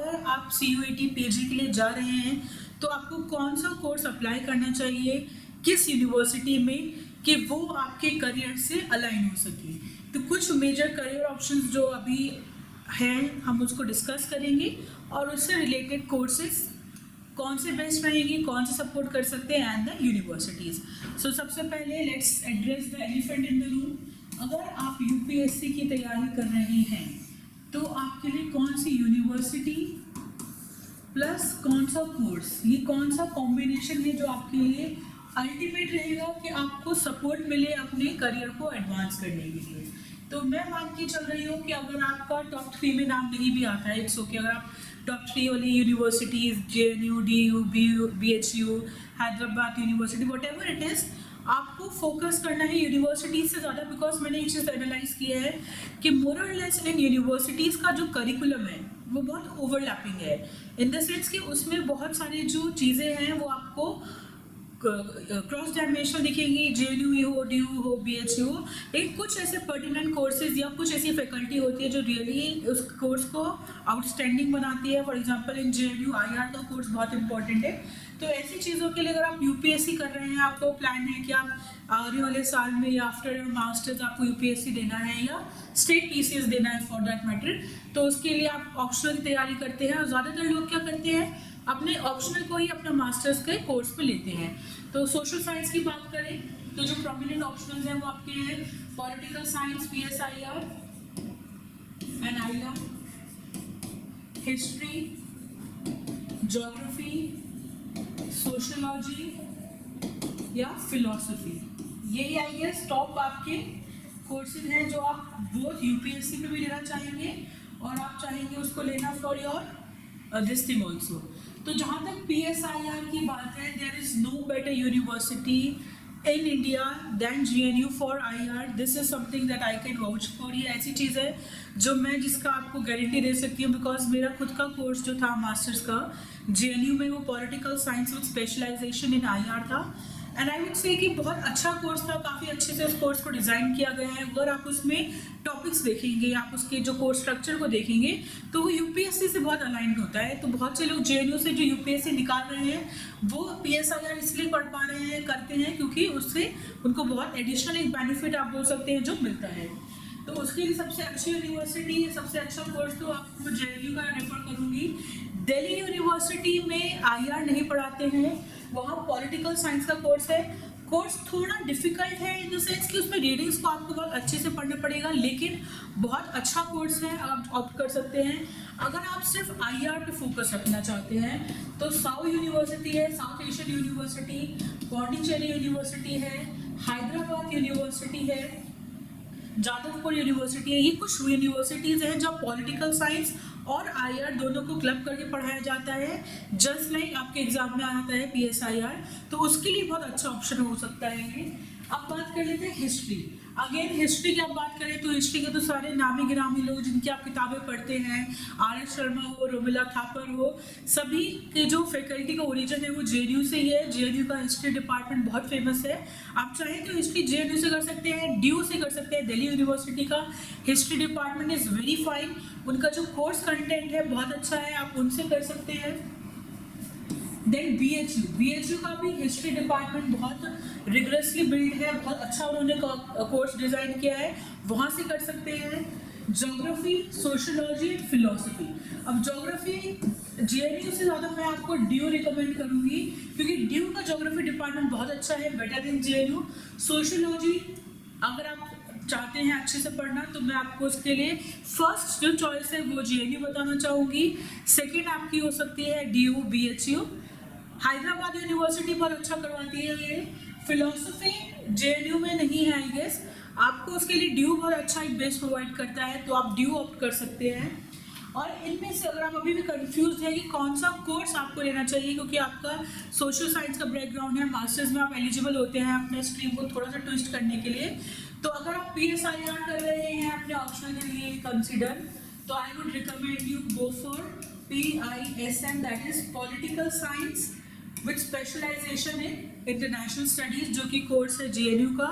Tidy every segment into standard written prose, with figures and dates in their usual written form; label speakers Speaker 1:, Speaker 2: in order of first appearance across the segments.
Speaker 1: अगर आप CUET PG के लिए जा रहे हैं तो आपको कौन सा कोर्स अप्लाई करना चाहिए किस यूनिवर्सिटी में कि वो आपके करियर से अलाइन हो सके। तो कुछ मेजर करियर ऑप्शंस जो अभी हैं हम उसको डिस्कस करेंगे और उससे रिलेटेड कोर्सेज कौन से बेस्ट रहेंगे, कौन से सपोर्ट कर सकते हैं एंड द यूनिवर्सिटीज़। सो सबसे पहले let's address the elephant in the room. अगर आप UPSC की तैयारी कर रहे हैं तो आपके लिए कौन सी यूनिवर्सिटी प्लस कौन सा कोर्स, ये कौन सा कॉम्बिनेशन है जो आपके लिए अल्टीमेट रहेगा कि आपको सपोर्ट मिले अपने करियर को एडवांस करने के लिए। तो मैं मान के चल रही हूँ कि अगर आपका टॉप 3 में नाम नहीं भी आता है, इट्स ओके। अगर आप टॉप 3 वाली universities JNU, DU, BHU, Hyderabad university, what ever it is, आपको फोकस करना है यूनिवर्सिटीज़ से ज़्यादा। बिकॉज मैंने ये चीज़ एनालाइज किया है कि मोर और लेस इन यूनिवर्सिटीज़ का जो करिकुलम है वो बहुत ओवरलैपिंग है, इन द सेंस कि उसमें बहुत सारी जो चीज़ें हैं वो आपको क्रॉस डायमेंशनल दिखेंगी, JNU हो, DU हो, BHU हो, लेकिन कुछ ऐसे पर्टिनेंट कोर्सेज या कुछ ऐसी फैकल्टी होती है जो रियली उस कोर्स को आउटस्टैंडिंग बनाती है। For example in JNU IR का कोर्स बहुत इंपॉर्टेंट है। तो ऐसी चीज़ों के लिए अगर आप UPSC कर रहे हैं, आपको प्लान है कि आप आने वाले साल में या आफ्टर योर मास्टर्स आपको UPSC देना है या स्टेट PCS देना है फॉर दैट मैटर, तो उसके लिए आप ऑप्शनल की तैयारी करते हैं। और ज़्यादातर लोग क्या करते हैं, अपने ऑप्शनल को ही अपना मास्टर्स के कोर्स पे लेते हैं। तो सोशल साइंस की बात करें तो जो प्रोमिनेंट ऑप्शनल्स हैं वो आपके हैं political science PSIR and IR, history, geography, sociology या फिलोसफी। यही आई गेस टॉप आपके कोर्सेज हैं जो आप बोथ UPSC में भी लेना चाहेंगे और आप चाहेंगे उसको लेना for your this thing also. तो जहाँ तक PSIR की बात है, there is no better university in India than JNU for IR। This is something that I can vouch for. ये ऐसी चीज़ है जो मैं जिसका आपको गारंटी दे सकती हूँ, बिकॉज मेरा खुद का कोर्स जो था मास्टर्स का JNU में वो political science with specialization in IR था। एंड आई वुड से कि बहुत अच्छा कोर्स था, काफ़ी अच्छे से उस कोर्स को डिज़ाइन किया गया है। अगर आप उसमें टॉपिक्स देखेंगे, आप उसके जो कोर्स स्ट्रक्चर को देखेंगे तो वो UPSC से बहुत अलाइंड होता है। तो बहुत से लोग JNU से जो UPSC निकाल रहे हैं वो PSIR इसलिए पढ़ पा रहे हैं, करते हैं क्योंकि उससे उनको बहुत एडिशनल एक बेनिफिट आप बोल सकते हैं जो मिलता है। तो उसके लिए सबसे अच्छी यूनिवर्सिटी, सबसे अच्छा कोर्स तो आपको JNU का रेफर करूँगी। दिल्ली यूनिवर्सिटी में IR नहीं पढ़ाते हैं, वहाँ पॉलिटिकल साइंस का कोर्स है। कोर्स थोड़ा डिफिकल्ट है इन द सेंस कि उसमें रीडिंग्स को आपको बहुत अच्छे से पढ़ना पड़ेगा, लेकिन बहुत अच्छा कोर्स है, आप ऑप्ट कर सकते हैं। अगर आप सिर्फ IR पे फोकस रखना चाहते हैं तो साउथ यूनिवर्सिटी है, south Asian university, Pondicherry university है, हैदराबाद यूनिवर्सिटी है, जादवपुर यूनिवर्सिटी है। ये कुछ यूनिवर्सिटीज़ हैं जहाँ पॉलिटिकल साइंस और IR दोनों को क्लब करके पढ़ाया जाता है, जस्ट लाइक आपके एग्जाम में आता है PSIR। तो उसके लिए बहुत अच्छा ऑप्शन हो सकता है ये। अब बात कर लेते हैं हिस्ट्री। अगेन हिस्ट्री की आप बात करें तो हिस्ट्री के तो सारे नामी गिरामी लोग जिनकी आप किताबें पढ़ते हैं, RS शर्मा हो, रोमिला थापर हो, सभी के जो फैकल्टी का ओरिजिन है वो JNU से ही है। JNU का हिस्ट्री डिपार्टमेंट बहुत फेमस है। आप चाहें तो हिस्ट्री JNU से कर सकते हैं, DU से कर सकते हैं। दिल्ली यूनिवर्सिटी का history department is very fine, उनका जो कोर्स कंटेंट है बहुत अच्छा है, आप उनसे कर सकते हैं। देन BHU का भी हिस्ट्री डिपार्टमेंट बहुत रिगरसली बिल्ड है, बहुत अच्छा उन्होंने कोर्स डिज़ाइन किया है, वहाँ से कर सकते हैं। Geography, sociology, philosophy. अब ज्योग्राफी JNU से ज़्यादा मैं आपको DU रिकमेंड करूँगी क्योंकि DU का ज्योग्राफी डिपार्टमेंट बहुत अच्छा है, बेटर देन JNU। सोशोलॉजी अगर आप चाहते हैं अच्छे से पढ़ना तो मैं आपको उसके लिए फर्स्ट जो चॉइस है वो JNU बताना चाहूँगी, सेकेंड आपकी हो सकती है DU BHU। हैदराबाद यूनिवर्सिटी बहुत अच्छा करवाती है ये। फिलोसफी JNU में नहीं है आई गेस, आपको उसके लिए DU बहुत अच्छा एक बेस प्रोवाइड करता है, तो आप DU ऑप्ट कर सकते हैं। और इनमें से अगर आप अभी भी कंफ्यूज है कि कौन सा कोर्स आपको लेना चाहिए, क्योंकि आपका सोशल साइंस का बैकग्राउंड है, मास्टर्स में आप एलिजिबल होते हैं अपने स्ट्रीम को थोड़ा सा ट्विस्ट करने के लिए, तो अगर आप PSIR कर रहे हैं अपने ऑप्शन के लिए कंसिडर, तो I would recommend you go for PISM, that is political science with specialization in international studies, जो कि कोर्स है JNU का।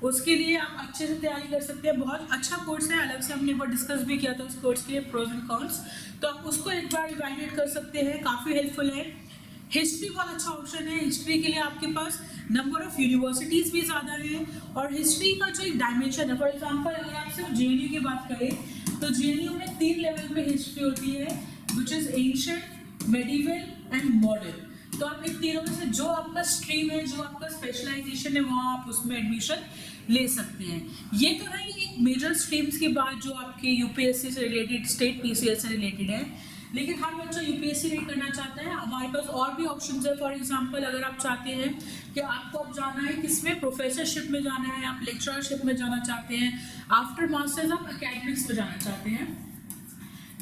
Speaker 1: उसके लिए आप अच्छे से तैयारी कर सकते हैं। बहुत अच्छा कोर्स है, अलग से हमने एक बार डिस्कस भी किया था उस कोर्स के प्रोज एंड कॉन्स, तो आप उसको एक बार इवैल्यूएट कर सकते हैं, काफ़ी हेल्पफुल है। हिस्ट्री बहुत अच्छा ऑप्शन है। हिस्ट्री के लिए आपके पास नंबर ऑफ यूनिवर्सिटीज़ भी ज़्यादा हैं, और हिस्ट्री का जो एक डायमेंशन है, फॉर एग्जांपल अगर आप सिर्फ JNU की बात करें तो JNU में 3 लेवल पे हिस्ट्री होती है, which is ancient, medieval and modern. तो आप इन तीनों में से जो आपका स्ट्रीम है, जो आपका स्पेशलाइजेशन है, वहाँ आप उसमें एडमिशन ले सकते हैं। ये तो है एक मेजर स्ट्रीम्स की बात जो आपके UPSC से रिलेटेड, स्टेट PCS से रिलेटेड है। लेकिन हर बच्चा UPSC नहीं करना चाहता है, हमारे पास और भी ऑप्शंस है। फॉर एग्जांपल अगर आप चाहते हैं कि आपको अब जाना है किसमें, प्रोफेसरशिप में जाना है, आप लेक्चरशिप में जाना चाहते हैं, आफ्टर मास्टर्स आप एकेडमिक्स में जाना चाहते हैं,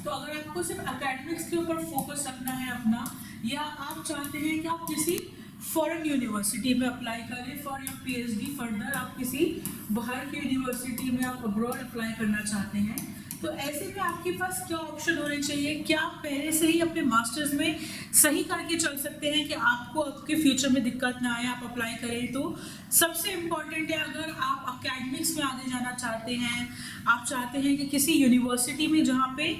Speaker 1: तो अगर आपको सिर्फ एकेडमिक्स के ऊपर फोकस रखना है अपना, या आप चाहते हैं कि आप किसी फॉरेन यूनिवर्सिटी में अप्लाई करें फॉर योर PhD फर्दर, आप किसी बाहर की यूनिवर्सिटी में आप अब्रॉड अप्लाई करना चाहते हैं, तो ऐसे में आपके पास क्या ऑप्शन होने चाहिए? क्या आप पहले से ही अपने मास्टर्स में सही करके चल सकते हैं कि आपको आपके फ्यूचर में दिक्कत ना आए, आप अप्लाई करें? तो सबसे इम्पॉर्टेंट है, अगर आप अकेडमिक्स में आगे जाना चाहते हैं, आप चाहते हैं कि किसी यूनिवर्सिटी में जहाँ पे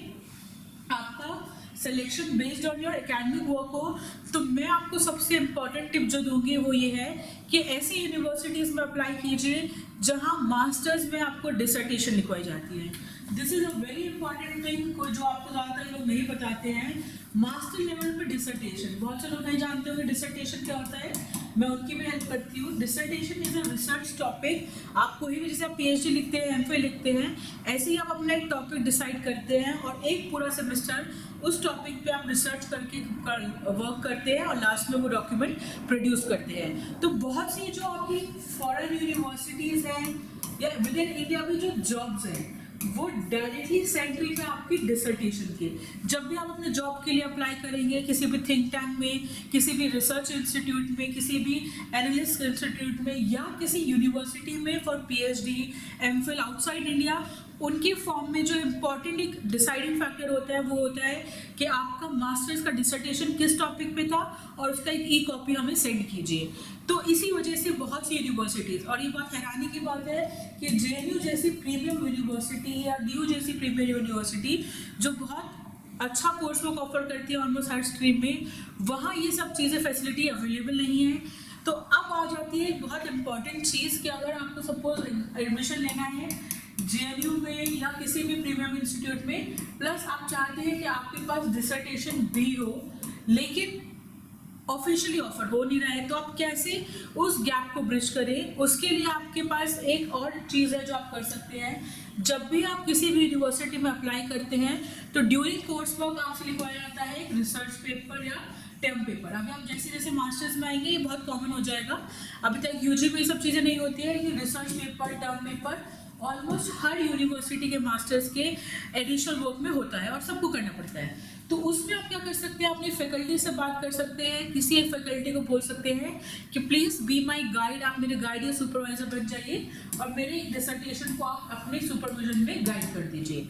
Speaker 1: आपका selection based on your academic work हो, तो मैं आपको सबसे इम्पॉर्टेंट टिप जो दूंगी वो ये है कि ऐसी यूनिवर्सिटीज़ में अप्लाई कीजिए जहाँ मास्टर्स में आपको डिसर्टेशन लिखवाई जाती है। This is a very important thing को जो आपको ज़्यादातर लोग नहीं बताते हैं। मास्टर लेवल पे डिसर्टेशन, बहुत से लोग नहीं जानते होंगे डिसर्टेशन क्या होता है, मैं उनकी भी हेल्प करती हूँ। Dissertation is a research topic. आप कोई भी, जैसे आप PhD लिखते हैं, MPhil लिखते हैं, ऐसे ही आप अपना एक टॉपिक डिसाइड करते हैं और एक पूरा सेमेस्टर उस टॉपिक पे आप रिसर्च करके वर्क करते हैं और लास्ट में वो डॉक्यूमेंट प्रोड्यूस करते हैं। तो बहुत सी जो आपकी फॉरेन यूनिवर्सिटीज़ हैं या विद इन इंडिया में जो जॉब्स हैं, वो डायरेक्टली सेंट्रिक है आपकी डिसर्टेशन के। जब भी आप अपने जॉब के लिए अप्लाई करेंगे किसी भी थिंक टैंक में, किसी भी रिसर्च इंस्टीट्यूट में, किसी भी एनालिस्ट इंस्टीट्यूट में, या किसी यूनिवर्सिटी में for PhD MPhil outside India, उनकी फॉर्म में जो इम्पॉर्टेंट एक डिसाइडिंग फैक्टर होता है वो होता है कि आपका मास्टर्स का डिसर्टेशन किस टॉपिक पे था और उसका एक E-कॉपी हमें सेंड कीजिए। तो इसी वजह से बहुत सी यूनिवर्सिटीज़, और ये बात हैरानी की बात है कि JNU जैसी प्रीमियम यूनिवर्सिटी या DU जैसी प्रीमियम यूनिवर्सिटी जो बहुत अच्छा कोर्स बुक ऑफर करती है ऑलमोस्ट हर स्ट्रीम में, वहाँ ये सब चीज़ें फैसिलिटी अवेलेबल नहीं है। तो अब आ जाती है एक बहुत इंपॉर्टेंट चीज़ कि अगर आपको सपोज एडमिशन लेना है JNU में या किसी भी प्रीमियम इंस्टीट्यूट में, प्लस आप चाहते हैं कि आपके पास डिसर्टेशन भी हो लेकिन ऑफिशियली ऑफर हो नहीं रहा है, तो आप कैसे उस गैप को ब्रिज करें? उसके लिए आपके पास एक और चीज़ है जो आप कर सकते हैं। जब भी आप किसी भी यूनिवर्सिटी में अप्लाई करते हैं तो ड्यूरिंग कोर्स वर्क आपसे लिखवाया जाता है एक रिसर्च पेपर या टर्म पेपर। अभी आप जैसे जैसे मास्टर्स में आएंगे ये बहुत कॉमन हो जाएगा। अभी तक UG में ये सब चीज़ें नहीं होती है कि research paper, term paper almost हर यूनिवर्सिटी के मास्टर्स के एडिशनल वर्क में होता है और सबको करना पड़ता है। तो उसमें आप क्या कर सकते हैं, अपनी फैकल्टी से बात कर सकते हैं, किसी एक फैकल्टी को बोल सकते हैं कि प्लीज़ बी माई गाइड, आप मेरे गाइड या सुपरवाइजर बन जाइए और मेरे डिसर्टेशन को आप अपने सुपरविजन में गाइड कर दीजिए।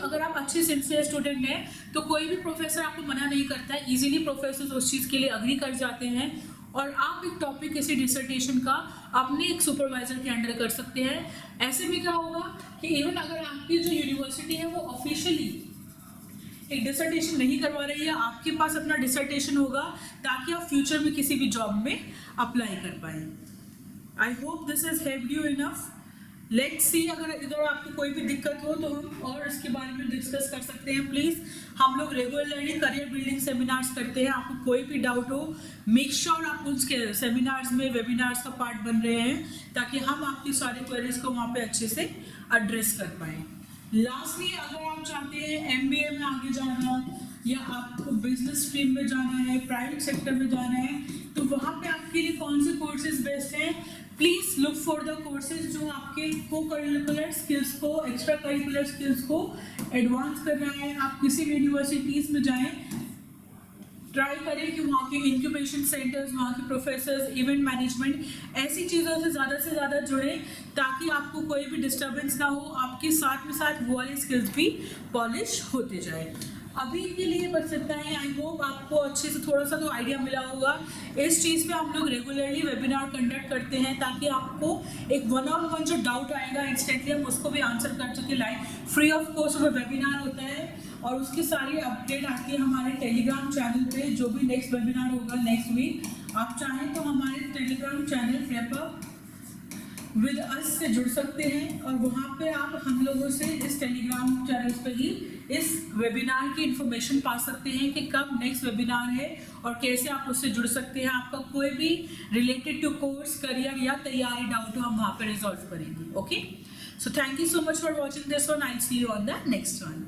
Speaker 1: अगर आप अच्छे सिंसियर स्टूडेंट हैं तो कोई भी प्रोफेसर आपको मना नहीं करता है, ईजिली प्रोफेसर उस चीज़ के लिए अग्री कर जाते हैं और आप एक टॉपिक किसी डिसर्टेशन का अपने एक सुपरवाइजर के अंडर कर सकते हैं। ऐसे में क्या होगा कि इवन अगर आपकी जो यूनिवर्सिटी है वो ऑफिशियली एक डिसर्टेशन नहीं करवा रही है, आपके पास अपना डिसर्टेशन होगा ताकि आप फ्यूचर में किसी भी जॉब में अप्लाई कर पाए। I hope this is helped you enough. Let's see, अगर इधर आपको कोई भी दिक्कत हो तो हम और इसके बारे में डिस्कस कर सकते हैं। प्लीज़, हम लोग रेगुलरली करियर बिल्डिंग सेमिनार्स करते हैं। आपको कोई भी डाउट हो, मेक श्योर आप उसके सेमिनार्स में, वेबिनार्स का पार्ट बन रहे हैं ताकि हम आपकी सारी क्वेरीज को वहाँ पे अच्छे से एड्रेस कर पाएँ। लास्टली, अगर आप चाहते हैं MBA में आगे जाना या आपको बिजनेस स्ट्रीम में जाना है, प्राइवेट सेक्टर में जाना है, तो वहाँ पे आपके लिए कौन से कोर्सेज बेस्ट हैं? Please look for the courses जो आपके को करिकुलर स्किल्स को, एक्स्ट्रा करिकुलर स्किल्स को एडवांस कर रहे हैं। आप किसी भी यूनिवर्सिटीज़ में जाएं, ट्राई करें कि वहाँ के इंक्यूबेशन सेंटर्स, वहाँ के प्रोफेसर्स, इवेंट मैनेजमेंट, ऐसी चीज़ों से ज़्यादा जुड़ें ताकि आपको कोई भी डिस्टर्बेंस ना हो, आपके साथ में साथ वो वाले स्किल्स भी पॉलिश होते जाए। अभी के लिए बस इतना ही। आई होप आपको अच्छे से थोड़ा सा तो आइडिया मिला होगा। इस चीज़ पे हम लोग रेगुलरली वेबिनार कंडक्ट करते हैं ताकि आपको एक 1-on-1 जो डाउट आएगा इंस्टेंटली हम उसको भी आंसर कर सके। लाइव फ्री ऑफ कॉस्ट वो वेबिनार होता है और उसकी सारी अपडेट आती है हमारे टेलीग्राम चैनल पे। जो भी नेक्स्ट वेबिनार होगा नेक्स्ट वीक, आप चाहें तो हमारे Telegram channel prep with us से जुड़ सकते हैं और वहाँ पे आप हम लोगों से इस टेलीग्राम चैनल पे ही इस वेबिनार की इन्फॉर्मेशन पा सकते हैं कि कब नेक्स्ट वेबिनार है और कैसे आप उससे जुड़ सकते हैं। आपका कोई भी रिलेटेड टू कोर्स, करियर या तैयारी डाउट हो हम वहाँ पे रिजॉल्व करेंगे। Okay, so thank you so much for watching this one. I see you on the next one.